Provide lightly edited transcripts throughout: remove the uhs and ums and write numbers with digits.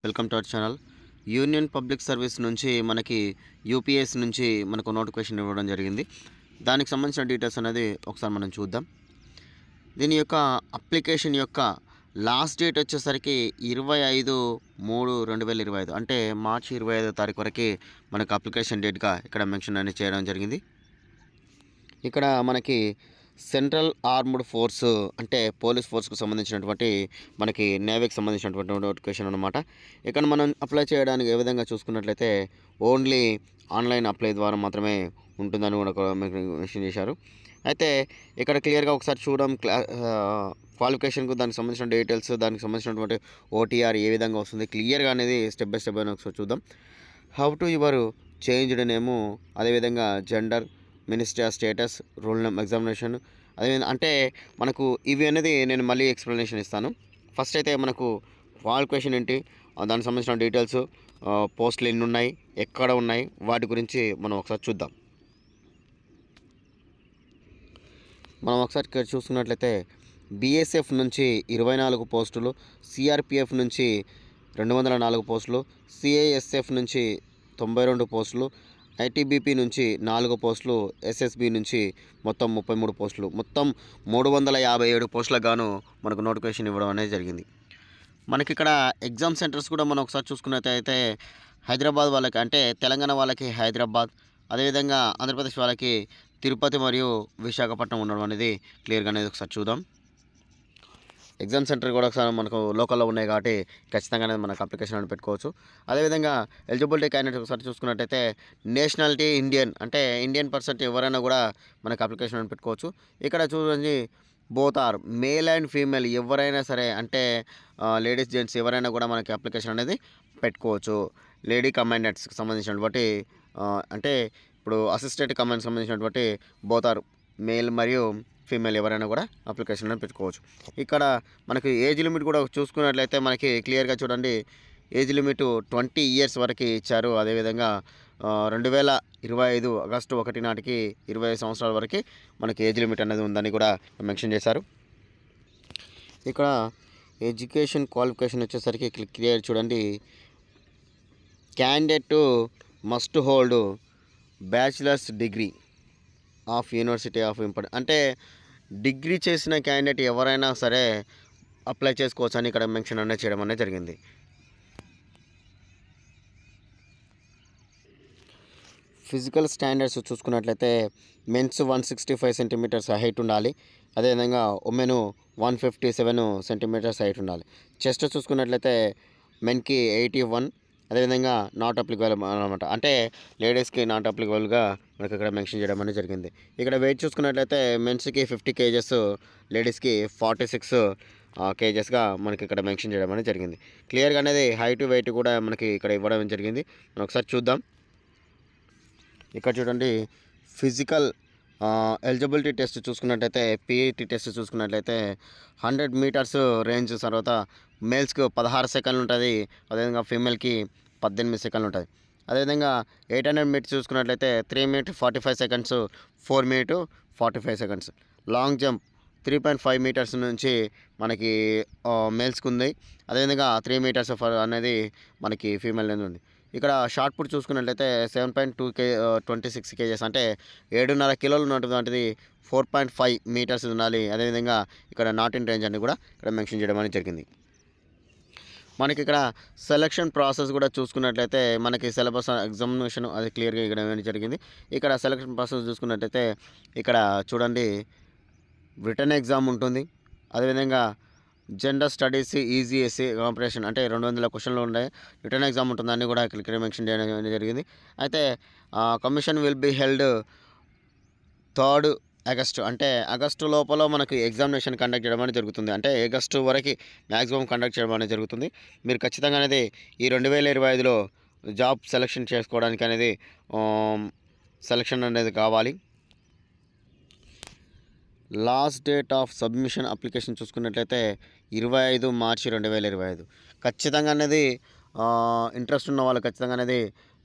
Welcome to our channel. Union public service నుంచి మనకి UPS నుంచి మనకు నోటిఫికేషన్ ఇవ్వడం జరిగింది. దానికి సంబంధించిన డీటెయిల్స్ అనేది ఒకసారి మనం చూద్దాం. దీని యొక్క అప్లికేషన్ యొక్క లాస్ట్ డేట్ వచ్చేసరికి 25/3/2025 అంటే మార్చి 25వ తారీఖు వరకు మనకు అప్లికేషన్ డేట్గా ఇక్కడ మెన్షన్ అనేది చేయడం జరిగింది. ఇక్కడ మనకి సెంట్రల్ ఆర్మ్డ్ ఫోర్స్ అంటే పోలీస్ ఫోర్స్కు సంబంధించినటువంటి మనకి నేవీకి సంబంధించినటువంటి నోటిఫికేషన్ అనమాట. ఇక్కడ మనం అప్లై చేయడానికి ఏ విధంగా చూసుకున్నట్లయితే ఓన్లీ ఆన్లైన్ అప్లై ద్వారా మాత్రమే ఉంటుందని కూడా మెన్షన్ చేశారు. అయితే ఇక్కడ క్లియర్గా ఒకసారి చూడడం క్వాలిఫికేషన్కు దానికి సంబంధించిన డీటెయిల్స్, దానికి సంబంధించినటువంటి ఓటీఆర్ ఏ విధంగా వస్తుంది క్లియర్గా అనేది స్టెప్ బై స్టెప్ అని ఒకసారి చూద్దాం. హౌ టు యువర్ చేంజ్డ్ నేము, అదేవిధంగా gender, ministry of status, rule number, examination, అదేవిధంగా అంటే మనకు ఇవి అనేది నేను మళ్ళీ ఎక్స్ప్లెనేషన్ ఇస్తాను. ఫస్ట్ అయితే మనకు క్వాలిఫికేషన్ ఏంటి, దానికి సంబంధించిన డీటెయిల్స్, పోస్టులు ఎన్ని ఉన్నాయి, ఎక్కడ ఉన్నాయి, వాటి గురించి మనం ఒకసారి చూద్దాం. మనం ఒకసారి ఇక్కడ చూసుకున్నట్లయితే బీఎస్ఎఫ్ నుంచి 24 పోస్టులు, సిఆర్పిఎఫ్ నుంచి 204 పోస్టులు, సిఐఎస్ఎఫ్ నుంచి 92 పోస్టులు, ఐటీబీపీ నుంచి 4 పోస్టులు, ఎస్ఎస్బి నుంచి మొత్తం 33 పోస్టులు, మొత్తం 357 పోస్టులకు గాను మనకు నోటిఫికేషన్ ఇవ్వడం అనేది జరిగింది. మనకి ఇక్కడ ఎగ్జామ్ సెంటర్స్ కూడా మనం ఒకసారి చూసుకున్నట్లయితే హైదరాబాద్ వాళ్ళకి అంటే తెలంగాణ వాళ్ళకి హైదరాబాద్, అదేవిధంగా ఆంధ్రప్రదేశ్ వాళ్ళకి తిరుపతి మరియు విశాఖపట్నం ఉండడం అనేది క్లియర్గా అనేది ఒకసారి చూద్దాం. ఎగ్జామ్ సెంటర్ కూడా ఒకసారి మనకు లోకల్లో ఉన్నాయి కాబట్టి ఖచ్చితంగా అనేది మనకు అప్లికేషన్ అని పెట్టుకోవచ్చు. అదేవిధంగా ఎలిజిబిలిటీ క్యాండిడేట్ ఒకసారి చూసుకున్నట్టయితే నేషనాలిటీ ఇండియన్ అంటే ఇండియన్ పర్సన్ ఎవరైనా కూడా మనకు అప్లికేషన్ అని పెట్టుకోవచ్చు. ఇక్కడ చూడండి both are male and female ఎవరైనా సరే అంటే లేడీస్ జెంట్స్ ఎవరైనా కూడా మనకి అప్లికేషన్ అనేది పెట్టుకోవచ్చు. లేడీ కమాండెంట్స్కి సంబంధించినటువంటి అంటే ఇప్పుడు అసిస్టెంట్ కమాండ్కి సంబంధించినటువంటి బోత్ ఆర్ మేల్ మరియు ఫీమేల్ ఎవరైనా కూడా అప్లికేషన్ అని పెట్టుకోవచ్చు. ఇక్కడ మనకి ఏజ్ లిమిట్ కూడా చూసుకున్నట్లయితే మనకి క్లియర్గా చూడండి ఏజ్ లిమిట్ 20 ఇయర్స్ వరకు ఇచ్చారు. అదేవిధంగా 2025 ఆగస్టు 1 నాటికి 25 సంవత్సరాల వరకు మనకి ఏజ్ లిమిట్ అనేది ఉందని కూడా మెన్షన్ చేశారు. ఇక్కడ ఎడ్యుకేషన్ క్వాలిఫికేషన్ వచ్చేసరికి క్లియర్ చూడండి, candidate must hold bachelors degree of university of important అంటే డిగ్రీ చేసిన క్యాండిడేట్ ఎవరైనా సరే అప్లై చేసుకోవచ్చు అని ఇక్కడ మెన్షన్ అనేది చేయడం అనేది జరిగింది. ఫిజికల్ స్టాండర్డ్స్ చూసుకున్నట్లయితే మెన్స్ 165 సెంటీమీటర్స్ హైట్ ఉండాలి. అదేవిధంగా ఉమెన్ 157 సెంటీమీటర్స్ హైట్ ఉండాలి. చెస్ట్ చూసుకున్నట్లయితే మెన్కి 81, అదేవిధంగా నాట్ అప్లికబుల్ అనమాట అంటే లేడీస్కి నాట్ అప్లికబుల్గా మనకి ఇక్కడ మెన్షన్ చేయడం అనేది జరిగింది. ఇక్కడ వెయిట్ చూసుకున్నట్లయితే మెన్స్కి 50 kgs, లేడీస్కి 46 kgsగా మనకి ఇక్కడ మెన్షన్ చేయడం అనేది జరిగింది. క్లియర్గా అనేది హైట్ వెయిట్ కూడా మనకి ఇక్కడ ఇవ్వడం జరిగింది. మనం ఒకసారి చూద్దాం. ఇక్కడ చూడండి ఫిజికల్ ఎలిజిబిలిటీ టెస్ట్ చూసుకున్నట్లయితే పీఈటీ టెస్ట్ చూసుకున్నట్లయితే 100 మీటర్స్ రేంజ్ తర్వాత మేల్స్కి 16 సెకండ్లు ఉంటుంది. అదేవిధంగా ఫీమేల్కి 18 సెకండ్లు ఉంటుంది. అదేవిధంగా 800 మీటర్స్ చూసుకున్నట్లయితే 3 minutes 45 seconds, 4 minutes 45 seconds. Long jump 3.5 meters నుంచి మనకి మేల్స్కి ఉంది. అదేవిధంగా 3 meters అనేది మనకి ఫీమేల్ అనేది ఉంది. ఇక్కడ షార్ట్ పుట్ చూసుకున్నట్లయితే 7.26 kgs అంటే 7.5 కిలోలు ఉన్నటువంటిది 4.5 meters ఉండాలి. అదేవిధంగా ఇక్కడ నాట్ ఇన్ రేంజ్ అని కూడా ఇక్కడ మెన్షన్ చేయడం అనేది జరిగింది. మనకి ఇక్కడ సెలక్షన్ ప్రాసెస్ కూడా చూసుకున్నట్లయితే మనకి సిలబస్ ఎగ్జామినేషన్ అది క్లియర్గా ఇక్కడ జరిగింది. ఇక్కడ సెలక్షన్ ప్రాసెస్ చూసుకున్నట్లయితే ఇక్కడ చూడండి రిటర్న్ ఎగ్జామ్ ఉంటుంది. అదేవిధంగా జెండర్ స్టడీస్ ఈజీఎస్సీ కాంపిటీషన్ అంటే 200 క్వశ్చన్లు ఉన్నాయి. రిటర్న్ ఎగ్జామ్ ఉంటుందని కూడా ఇక్కడ మెన్షన్ చేయడం జరిగింది. అయితే commission will be held 3rd August అంటే ఆగస్టు లోపల మనకి ఎగ్జామినేషన్ కండక్ట్ చేయడం అనేది జరుగుతుంది. అంటే ఆగస్టు వరకు మ్యాక్సిమం కండక్ట్ చేయడం అనేది జరుగుతుంది. మీరు ఖచ్చితంగా అనేది ఈ 2025లో జాబ్ సెలెక్షన్ చేసుకోవడానికి అనేది సెలెక్షన్ అనేది కావాలి. Last date of submission application చూసుకున్నట్లయితే 25 మార్చి 2025. ఖచ్చితంగా అనేది ఇంట్రెస్ట్ ఉన్న వాళ్ళు ఖచ్చితంగా అనేది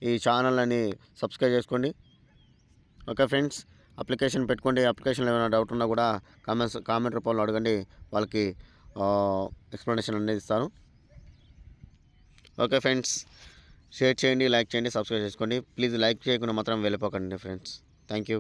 ఈ ఛానల్ అని సబ్స్క్రైబ్ చేసుకోండి. ఓకే ఫ్రెండ్స్, అప్లికేషన్ పెట్టుకోండి. అప్లికేషన్లో ఏమైనా డౌట్ ఉన్నా కూడా కామెంట్ రూపంలో అడగండి, వాళ్ళకి ఎక్స్ప్లెనేషన్ అనేది ఇస్తాను. ఓకే ఫ్రెండ్స్, షేర్ చేయండి, లైక్ చేయండి, సబ్స్క్రైబ్ చేసుకోండి. ప్లీజ్ లైక్ చేయకుండా మాత్రం వెళ్ళిపోకండి ఫ్రెండ్స్. Thank you.